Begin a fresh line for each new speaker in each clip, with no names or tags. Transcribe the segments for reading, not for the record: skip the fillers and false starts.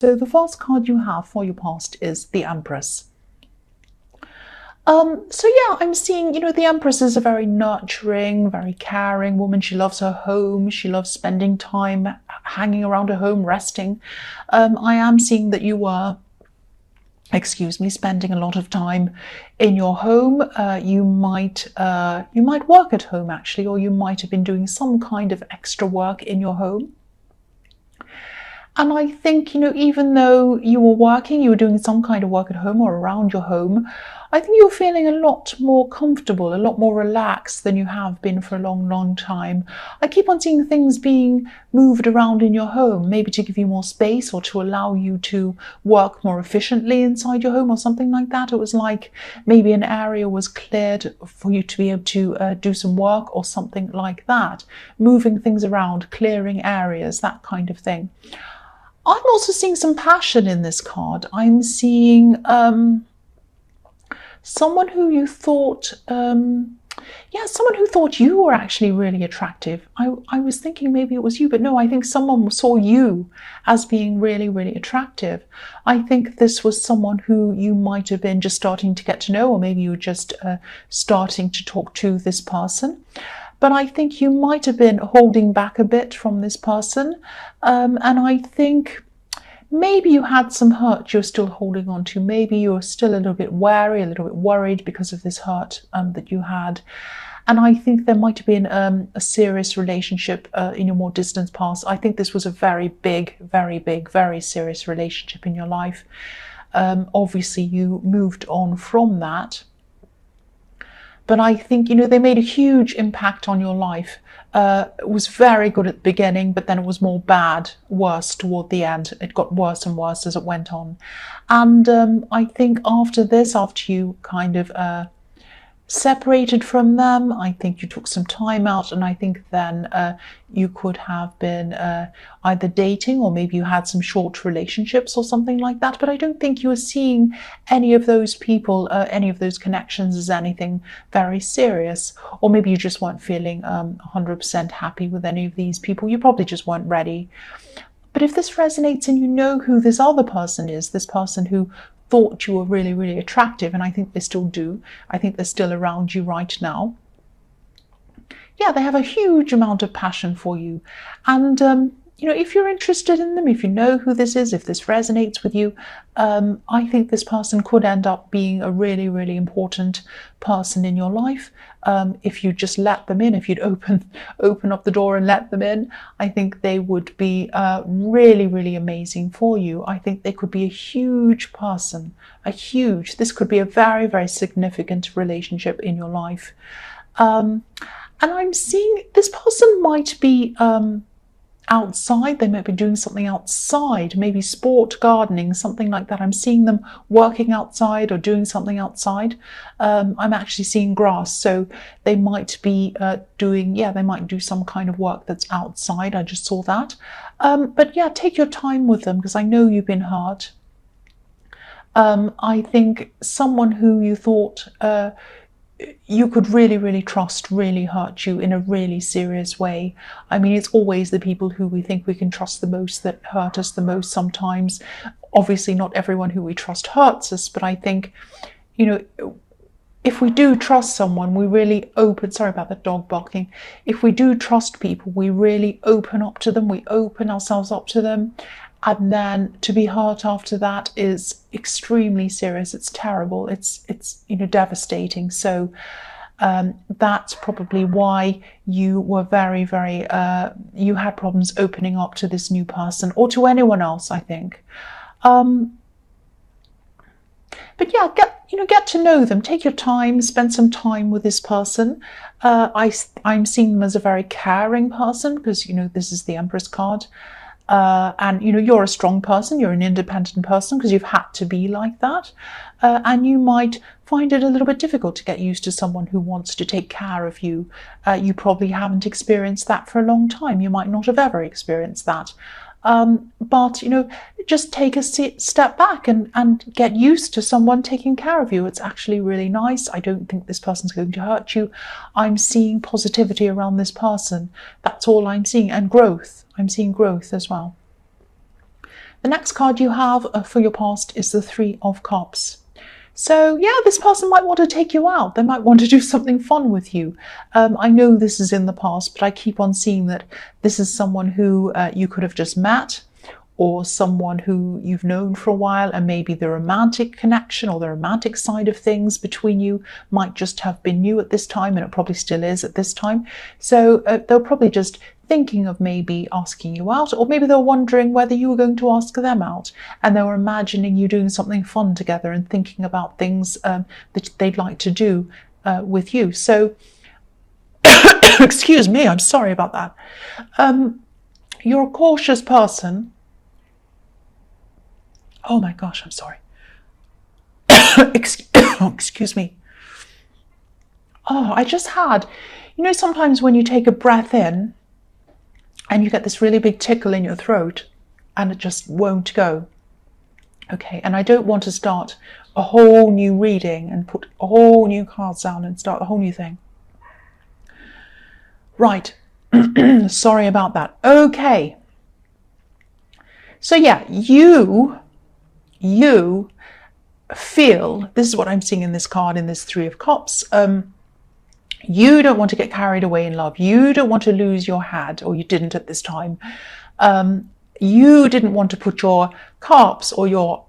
So the first card you have for your past is the Empress. So yeah, I'm seeing, the Empress is a very nurturing, very caring woman. She loves her home. She loves spending time hanging around her home, resting. I am seeing that you were, spending a lot of time in your home. You might work at home actually, or you might have been doing some kind of extra work in your home. And I think, even though you were working, you were doing some kind of work at home or around your home, I think you're feeling a lot more comfortable, a lot more relaxed than you have been for a long, long time. I keep on seeing things being moved around in your home, maybe to give you more space or to allow you to work more efficiently inside your home or something like that. It was like maybe an area was cleared for you to be able to do some work or something like that. Moving things around, clearing areas, that kind of thing. I'm also seeing some passion in this card. I'm seeing someone who you thought, someone who thought you were actually really attractive. I was thinking maybe it was you, but no, I think someone saw you as being really, really attractive. I think this was someone who you might have been just starting to get to know, or maybe you were just starting to talk to this person. But I think you might have been holding back a bit from this person. And I think maybe you had some hurt you're still holding on to. Maybe you're still a little bit wary, a little bit worried because of this hurt that you had. And I think there might have been a serious relationship in your more distant past. I think this was a very big, very serious relationship in your life. Obviously, you moved on from that. But I think, they made a huge impact on your life. It was very good at the beginning, but then it was worse toward the end. It got worse and worse as it went on. And I think after this, after you kind of separated from them, I think you took some time out, and I think then you could have been either dating, or maybe you had some short relationships or something like that. But I don't think you were seeing any of those people, any of those connections as anything very serious. Or maybe you just weren't feeling 100% happy with any of these people. You probably just weren't ready. But if this resonates and you know who this other person is, this person who thought you were really, really attractive, and I think they still do. I think they're still around you right now. Yeah, they have a huge amount of passion for you. And, if you're interested in them, if you know who this is, if this resonates with you, I think this person could end up being a really, really important person in your life. If you just let them in, if you'd open up the door and let them in, I think they would be really, really amazing for you. I think they could be a huge person, this could be a very, very significant relationship in your life. And I'm seeing this person might be outside. They might be doing something outside, maybe sport, gardening, something like that. I'm seeing them working outside or doing something outside. I'm actually seeing grass, so they might be they might do some kind of work that's outside. I just saw that. But yeah, take your time with them, because I know you've been hurt. I think someone who you thought you could really, really trust really hurt you in a really serious way. I mean, it's always the people who we think we can trust the most that hurt us the most sometimes. Obviously, not everyone who we trust hurts us, but I think, if we do trust someone, we really open, sorry about that dog barking. If we do trust people, we really open up to them, we open ourselves up to them. And then to be hurt after that is extremely serious. It's terrible. It's devastating. So that's probably why you were very, very, you had problems opening up to this new person, or to anyone else, I think. But yeah, get to know them. Take your time, spend some time with this person. I'm seeing them as a very caring person, because, this is the Empress card. And you're a strong person, you're an independent person, because you've had to be like that, and you might find it a little bit difficult to get used to someone who wants to take care of you. You probably haven't experienced that for a long time. You might not have ever experienced that. But just take a step back and get used to someone taking care of you. It's actually really nice. I don't think this person's going to hurt you. I'm seeing positivity around this person. That's all I'm seeing. And growth. I'm seeing growth as well. The next card you have for your past is the Three of Cups. So yeah, this person might want to take you out. They might want to do something fun with you. I know this is in the past, but I keep on seeing that this is someone who you could have just met, or someone who you've known for a while, and maybe the romantic connection or the romantic side of things between you might just have been new at this time, and it probably still is at this time. So they're probably just thinking of maybe asking you out, or maybe they're wondering whether you were going to ask them out, and they were imagining you doing something fun together and thinking about things that they'd like to do with you. So excuse me, I'm sorry about that. You're a cautious person. Oh my gosh, I'm sorry. Excuse me. Oh, I just had, you know, sometimes when you take a breath in and you get this really big tickle in your throat and it just won't go. Okay, and I don't want to start a whole new reading and put a whole new cards down and start a whole new thing. Right. Sorry about that. Okay. So yeah, you feel, this is what I'm seeing in this card, in this Three of Cups, you don't want to get carried away in love. You don't want to lose your head, or you didn't at this time. You didn't want to put your cups or your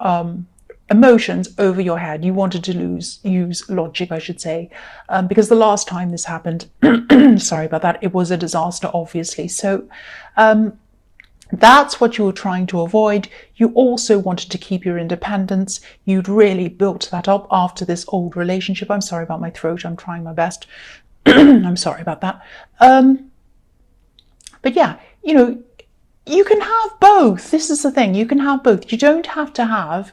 emotions over your head. You wanted to use logic, I should say, because the last time this happened, sorry about that, it was a disaster, obviously. So that's what you were trying to avoid. You also wanted to keep your independence. You'd really built that up after this old relationship. I'm sorry about my throat. I'm trying my best. I'm sorry about that. But yeah, you know, you can have both. This is the thing. You can have both. You don't have to have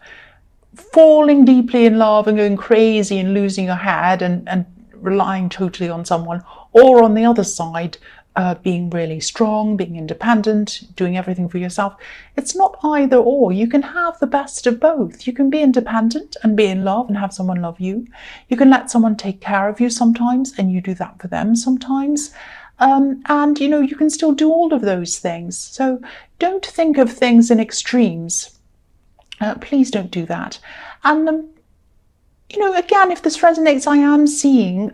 falling deeply in love and going crazy and losing your head and relying totally on someone, or on the other side, being really strong, being independent, doing everything for yourself. It's not either or. You can have the best of both. You can be independent and be in love and have someone love you. You can let someone take care of you sometimes, and you do that for them sometimes. And, you know, you can still do all of those things. So don't think of things in extremes. Please don't do that. And, you know, again, if this resonates, I am seeing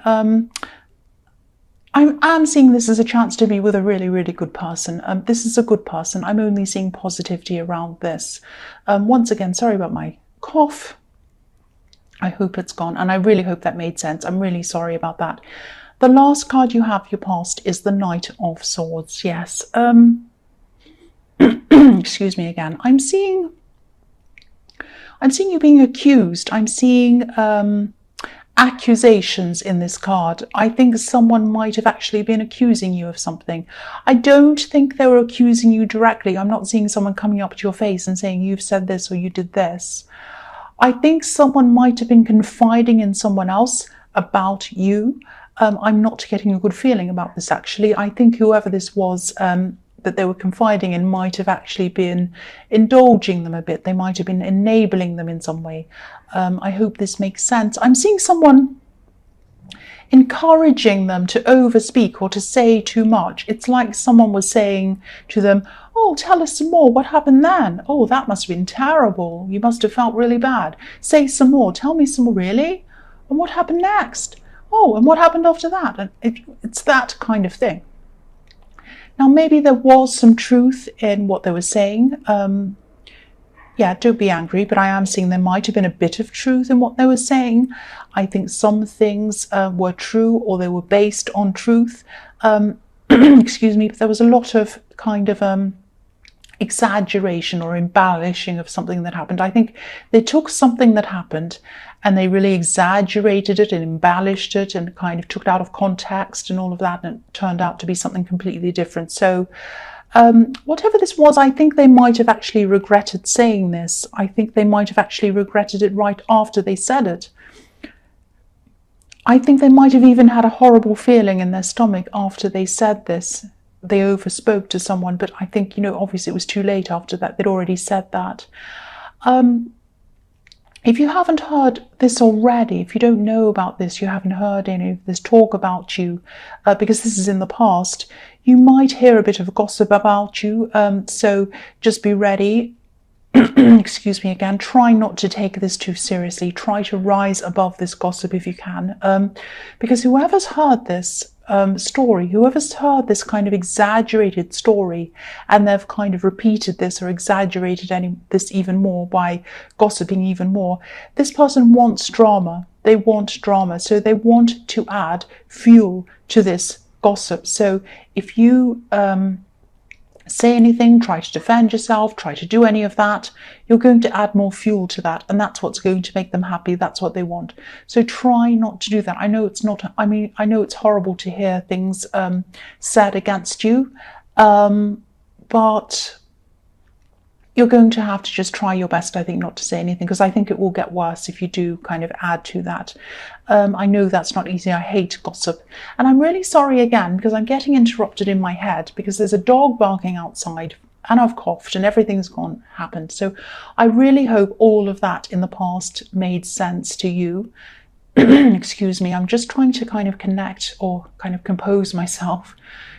this as a chance to be with a really, really good person. This is a good person. I'm only seeing positivity around this. Once again, sorry about my cough. I hope it's gone, and I really hope that made sense. I'm really sorry about that. The last card you have, your past, is the Knight of Swords. Yes. Excuse me again. I'm seeing you being accused. I'm seeing accusations in this card. I think someone might have actually been accusing you of something. I don't think they were accusing you directly. I'm not seeing someone coming up to your face and saying you've said this or you did this. I think someone might have been confiding in someone else about you. I'm not getting a good feeling about this, actually. I think whoever this was that they were confiding in might have actually been indulging them a bit. They might have been enabling them in some way. I hope this makes sense. I'm seeing someone encouraging them to overspeak or to say too much. It's like someone was saying to them, oh, tell us some more. What happened then? Oh, that must have been terrible. You must have felt really bad. Say some more. Tell me some more. Really? And what happened next? Oh, and what happened after that? And it's that kind of thing. Now, maybe there was some truth in what they were saying. Yeah, don't be angry, but I am seeing there might have been a bit of truth in what they were saying. I think some things were true, or they were based on truth. Excuse me, but there was a lot of kind of exaggeration or embellishing of something that happened. I think they took something that happened and they really exaggerated it and embellished it and kind of took it out of context and all of that, and it turned out to be something completely different. So whatever this was, I think they might have actually regretted saying this. I think they might have actually regretted it right after they said it. I think they might have even had a horrible feeling in their stomach after they said this. They overspoke to someone, but I think, you know, obviously it was too late after that. They'd already said that. If you haven't heard this already, if you don't know about this, you haven't heard any of this talk about you, because this is in the past, you might hear a bit of gossip about you. So just be ready. excuse me again, try not to take this too seriously. Try to rise above this gossip if you can, because whoever's heard this story, whoever's heard this kind of exaggerated story, and they've kind of repeated this or exaggerated this even more by gossiping even more, this person wants drama. They want drama, so they want to add fuel to this gossip. So if you say anything, try to defend yourself, try to do any of that, you're going to add more fuel to that, and that's what's going to make them happy. That's what they want. So try not to do that. I know it's not, I mean, I know it's horrible to hear things said against you, but you're going to have to just try your best, I think, not to say anything, because I think it will get worse if you do kind of add to that. I know that's not easy. I hate gossip. And I'm really sorry again, because I'm getting interrupted in my head because there's a dog barking outside and I've coughed and everything's happened. So I really hope all of that in the past made sense to you. Excuse me. I'm just trying to kind of connect or kind of compose myself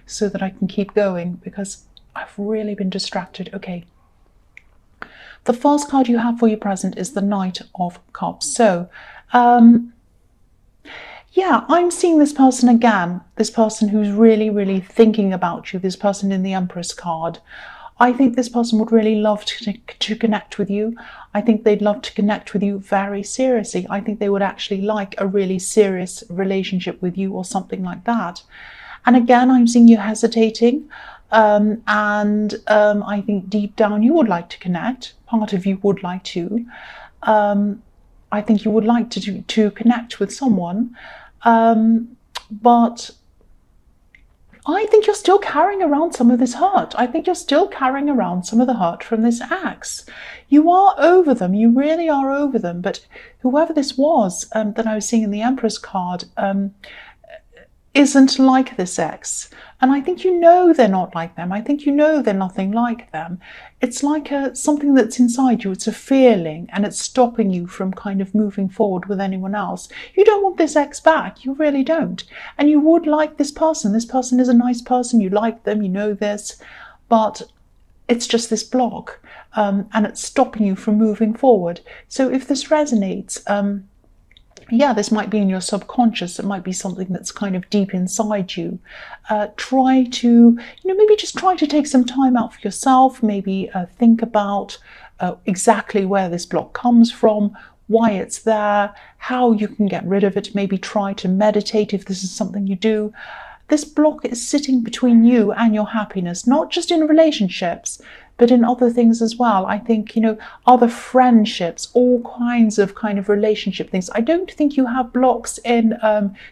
so that I can keep going, because I've really been distracted. Okay. The first card you have for your present is the Knight of Cups. So, yeah, I'm seeing this person again, this person who's really, really thinking about you, this person in the Empress card. I think this person would really love to connect with you. I think they'd love to connect with you very seriously. I think they would actually like a really serious relationship with you or something like that. And again, I'm seeing you hesitating. I think deep down you would like to connect. Part of you would like to. I think you would like to connect with someone, but I think you're still carrying around some of this hurt. I think you're still carrying around some of the hurt from this ex. You are over them. You really are over them. But whoever this was that I was seeing in the Empress card isn't like this ex. And I think you know they're not like them. I think you know they're nothing like them. It's like something that's inside you. It's a feeling, and it's stopping you from kind of moving forward with anyone else. You don't want this ex back. You really don't. And you would like this person. This person is a nice person. You like them. You know this. But it's just this block. And it's stopping you from moving forward. So if this resonates, yeah, this might be in your subconscious. It might be something that's kind of deep inside you. Try to, maybe just try to take some time out for yourself. Maybe think about exactly where this block comes from, why it's there, how you can get rid of it. Maybe try to meditate if this is something you do. This block is sitting between you and your happiness, not just in relationships, but in other things as well. I think, other friendships, all kinds of kind of relationship things. I don't think you have blocks in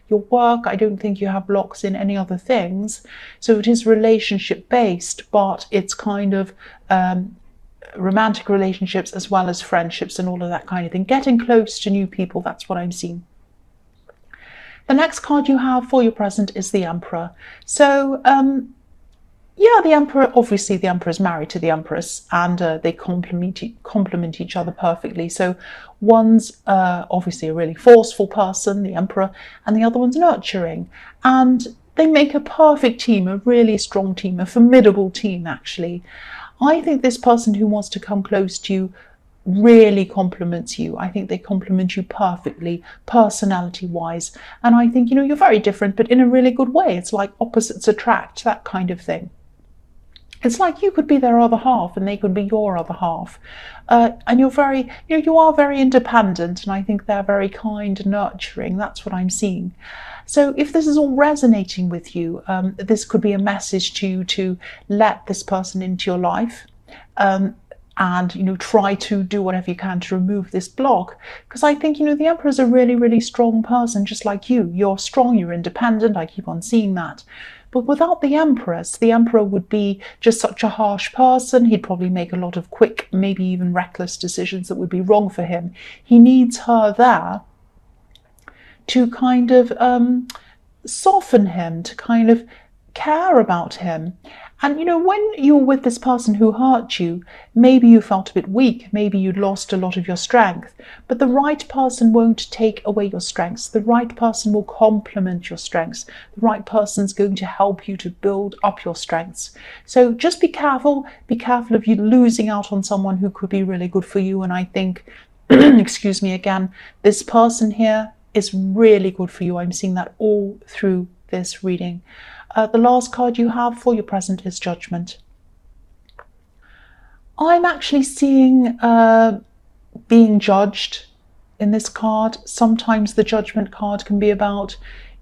your work. I don't think you have blocks in any other things. So it is relationship based, but it's kind of romantic relationships as well as friendships and all of that kind of thing. Getting close to new people, that's what I'm seeing. The next card you have for your present is the Emperor. So, yeah, the Emperor, obviously the Emperor is married to the Empress, and they complement each other perfectly. So one's obviously a really forceful person, the Emperor, and the other one's nurturing. And they make a perfect team, a really strong team, a formidable team, actually. I think this person who wants to come close to you really compliments you. I think they complement you perfectly, personality-wise. And I think, you're very different, but in a really good way. It's like opposites attract, that kind of thing. It's like you could be their other half and they could be your other half. And you're very, you are very independent, and I think they're very kind and nurturing. That's what I'm seeing. So if this is all resonating with you, this could be a message to you to let this person into your life. And try to do whatever you can to remove this block, because I think the Emperor is a really, really strong person, just like you. You're strong, you're independent. I keep on seeing that. But without the Empress, the Emperor would be just such a harsh person. He'd probably make a lot of quick, maybe even reckless decisions that would be wrong for him. He needs her there to kind of soften him, to kind of care about him. And when you're with this person who hurt you, maybe you felt a bit weak, maybe you lost a lot of your strength, but the right person won't take away your strengths. The right person will complement your strengths. The right person's going to help you to build up your strengths. So just be careful of you losing out on someone who could be really good for you. And I think, excuse me again, this person here is really good for you. I'm seeing that all through this reading. The last card you have for your present is Judgment. I'm actually seeing being judged in this card. Sometimes the Judgment card can be about,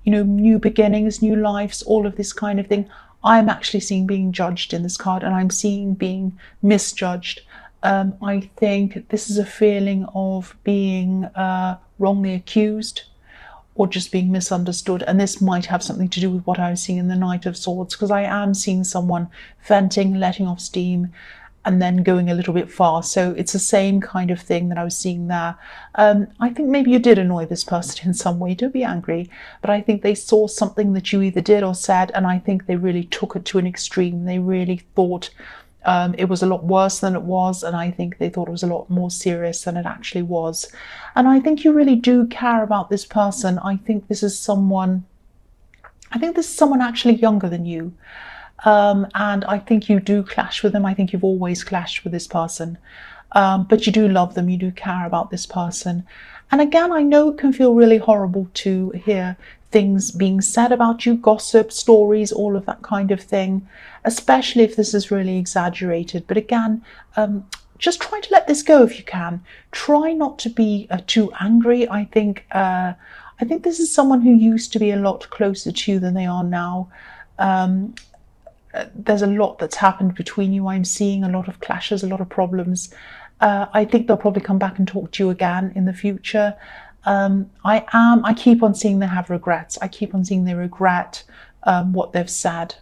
new beginnings, new lives, all of this kind of thing. I'm actually seeing being judged in this card, and I'm seeing being misjudged. I think this is a feeling of being wrongly accused, or just being misunderstood. And this might have something to do with what I was seeing in the Knight of Swords, because I am seeing someone venting, letting off steam, and then going a little bit far. So it's the same kind of thing that I was seeing there. I think maybe you did annoy this person in some way. Don't be angry. But I think they saw something that you either did or said, and I think they really took it to an extreme. They really thought it was a lot worse than it was, and I think they thought it was a lot more serious than it actually was. And I think you really do care about this person. I think this is someone actually younger than you. And I think you do clash with them. I think you've always clashed with this person. But you do love them. You do care about this person. And again, I know it can feel really horrible to hear things being said about you, gossip, stories, all of that kind of thing, especially if this is really exaggerated. But again, just try to let this go if you can. Try not to be too angry. I think this is someone who used to be a lot closer to you than they are now. There's a lot that's happened between you. I'm seeing a lot of clashes, a lot of problems. I think they'll probably come back and talk to you again in the future. I keep on seeing they have regrets. I keep on seeing they regret what they've said.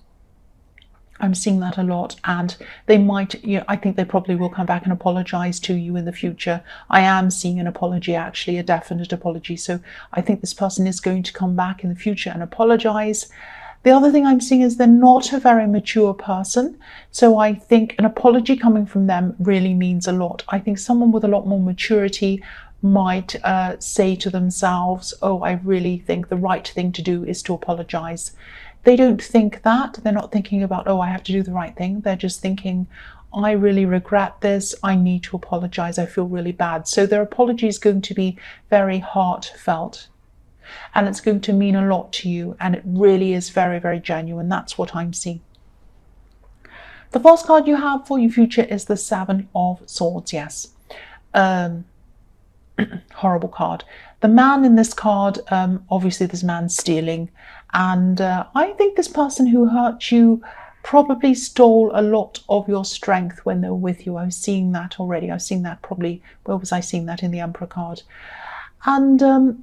I'm seeing that a lot, and they might, I think they probably will come back and apologize to you in the future. I am seeing an apology, actually, a definite apology. So I think this person is going to come back in the future and apologize. The other thing I'm seeing is they're not a very mature person. So I think an apology coming from them really means a lot. I think someone with a lot more maturity might say to themselves, oh, I really think the right thing to do is to apologize. They don't think that. They're not thinking about, oh, I have to do the right thing. They're just thinking, I really regret this. I need to apologize. I feel really bad. So their apology is going to be very heartfelt. And it's going to mean a lot to you. And it really is very, very genuine. That's what I'm seeing. The first card you have for your future is the Seven of Swords. Yes. Horrible card. The man in this card, obviously this man's stealing. And I think this person who hurt you probably stole a lot of your strength when they were with you. I was seeing that already. I was seeing that probably, where was I seeing that? In the Emperor card. And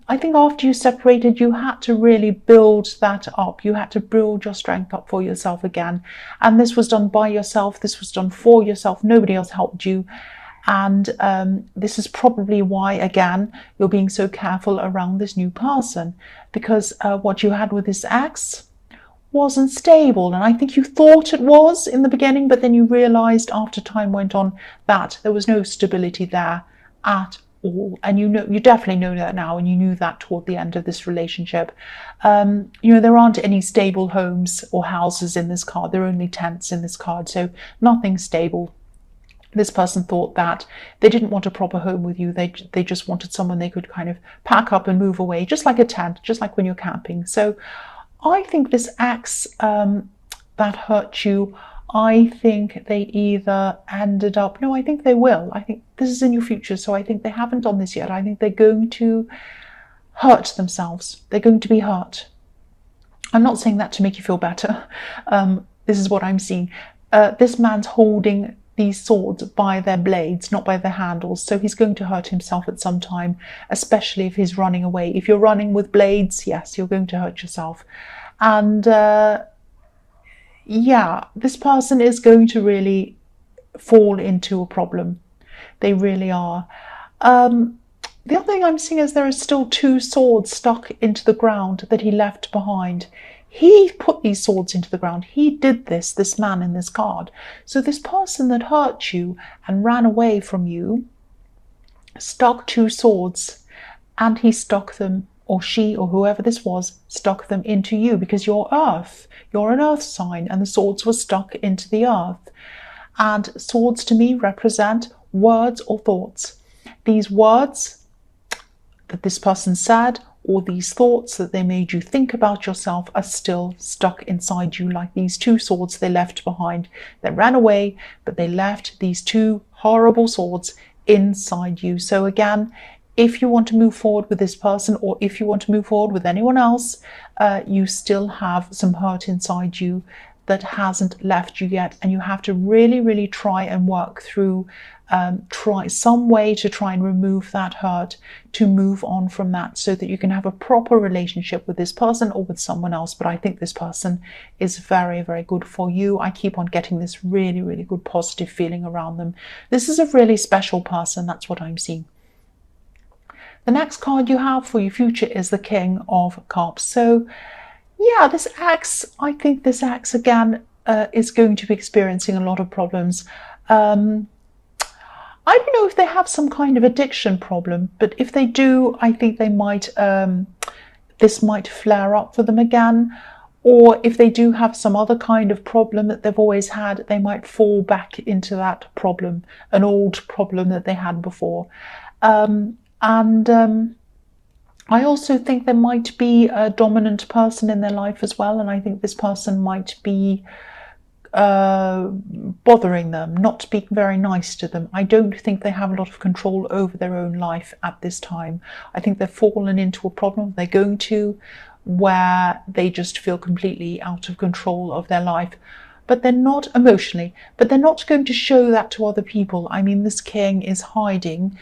I think after you separated, you had to really build that up. You had to build your strength up for yourself again. And this was done by yourself. This was done for yourself. Nobody else helped you. And this is probably why, again, you're being so careful around this new person, because what you had with this ex wasn't stable. And I think you thought it was in the beginning, but then you realized after time went on that there was no stability there at all. And you definitely know that now, and you knew that toward the end of this relationship. There aren't any stable homes or houses in this card. There are only tents in this card, so nothing stable. This person thought that they didn't want a proper home with you. They just wanted someone they could kind of pack up and move away, just like a tent, just like when you're camping. So I think this ex that hurt you, I think they either ended up, no, I think they will. I think this is in your future, so I think they haven't done this yet. I think they're going to hurt themselves. They're going to be hurt. I'm not saying that to make you feel better. This is what I'm seeing. This man's holding these swords by their blades, not by their handles. So he's going to hurt himself at some time, especially if he's running away. If you're running with blades, yes, you're going to hurt yourself. And yeah, this person is going to really fall into a problem. They really are. The other thing I'm seeing is there are still two swords stuck into the ground that he left behind. He put these swords into the ground. He did this man in this card. So this person that hurt you and ran away from you stuck 2 swords, and he stuck them, or she, or whoever this was, stuck them into you because you're earth. You're an earth sign, and the swords were stuck into the earth. And swords to me represent words or thoughts. These words that this person said, or these thoughts that they made you think about yourself, are still stuck inside you, like these 2 swords they left behind. They ran away, but they left these 2 horrible swords inside you. So again, if you want to move forward with this person, or if you want to move forward with anyone else, you still have some hurt inside you that hasn't left you yet, and you have to really try and work through, try some way to try and remove that hurt, to move on from that, so that you can have a proper relationship with this person or with someone else. But I think this person is very good for you. I keep on getting this really good positive feeling around them. This is a really special person. That's what I'm seeing. The next card you have for your future is the King of Cups. So yeah, this ex, I think this ex again is going to be experiencing a lot of problems. I don't know if they have some kind of addiction problem, but if they do, I think they might, this might flare up for them again. Or if they do have some other kind of problem that they've always had, they might fall back into that problem, an old problem that they had before. I also think there might be a dominant person in their life as well, and I think this person might be bothering them, not being very nice to them. I don't think they have a lot of control over their own life at this time. I think they've fallen into a problem they're going to, where they just feel completely out of control of their life. But they're not emotionally, but they're not going to show that to other people. I mean, this king is hiding.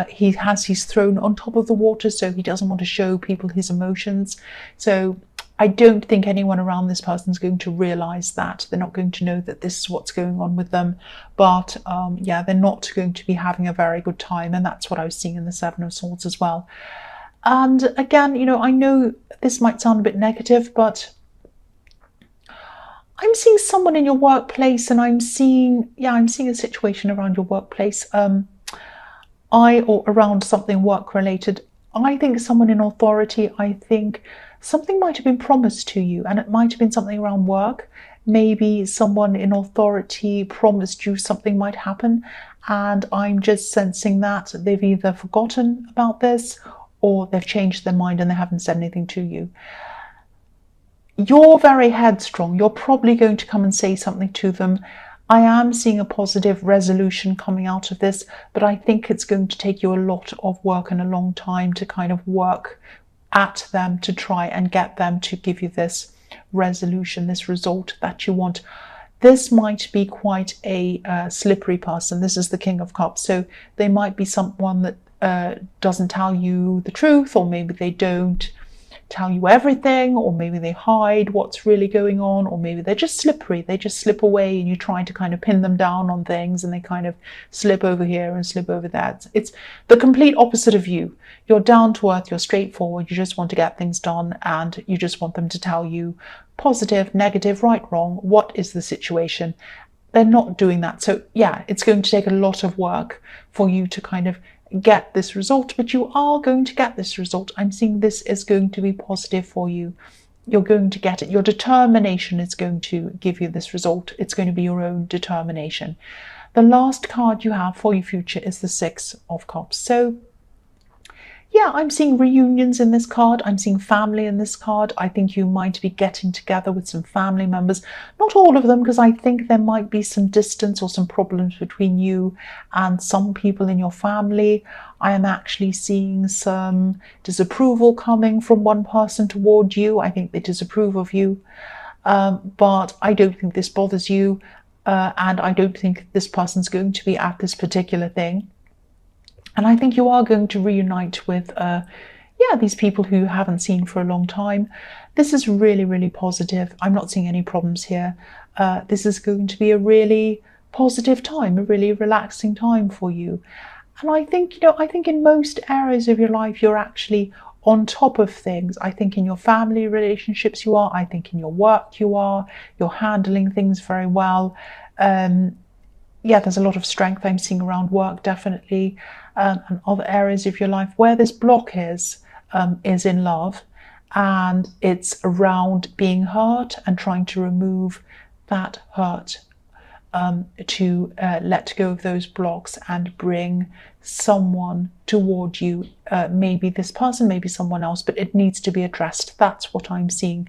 He's thrown on top of the water, so he doesn't want to show people his emotions. So I don't think anyone around this person is going to realize that. They're not going to know that this is what's going on with them. But yeah, they're not going to be having a very good time. And that's what I was seeing in the Seven of Swords as well. And again, you know, I know this might sound a bit negative, but I'm seeing someone in your workplace, and I'm seeing a situation around your workplace, or around something work related. I think someone in authority, I think something might have been promised to you, and it might have been something around work. Maybe someone in authority promised you something might happen, and I'm just sensing that they've either forgotten about this, or they've changed their mind and they haven't said anything to you. You're very headstrong. You're probably going to come and say something to them. I am seeing a positive resolution coming out of this, but I think it's going to take you a lot of work and a long time to kind of work at them to try and get them to give you this resolution, this result that you want. This might be quite a slippery person. This is the King of Cups. So they might be someone that doesn't tell you the truth, or maybe they don't tell you everything, or maybe they hide what's really going on, or maybe they're just slippery. They just slip away and you're trying to kind of pin them down on things, and they kind of slip over here and slip over there. It's the complete opposite of you. You're down to earth, you're straightforward, you just want to get things done, and you just want them to tell you positive, negative, right, wrong, what is the situation. They're not doing that. So yeah, it's going to take a lot of work for you to kind of get this result, but you are going to get this result. I'm seeing this is going to be positive for you. You're going to get it. Your determination is going to give you this result. It's going to be your own determination. The last card you have for your future is the Six of Cups. So yeah, I'm seeing reunions in this card. I'm seeing family in this card. I think you might be getting together with some family members. Not all of them, because I think there might be some distance or some problems between you and some people in your family. I am actually seeing some disapproval coming from one person toward you. I think they disapprove of you, but I don't think this bothers you, and I don't think this person's going to be at this particular thing. And I think you are going to reunite with, these people who you haven't seen for a long time. This is really positive. I'm not seeing any problems here. This is going to be a really positive time, a really relaxing time for you. And I think, I think in most areas of your life, you're actually on top of things. I think in your family relationships you are. I think in your work you are. You're handling things very well. Yeah, there's a lot of strength I'm seeing around work, definitely, and other areas of your life. Where this block is in love, and it's around being hurt and trying to remove that hurt, to let go of those blocks and bring someone toward you. Maybe this person, maybe someone else, but it needs to be addressed. That's what I'm seeing.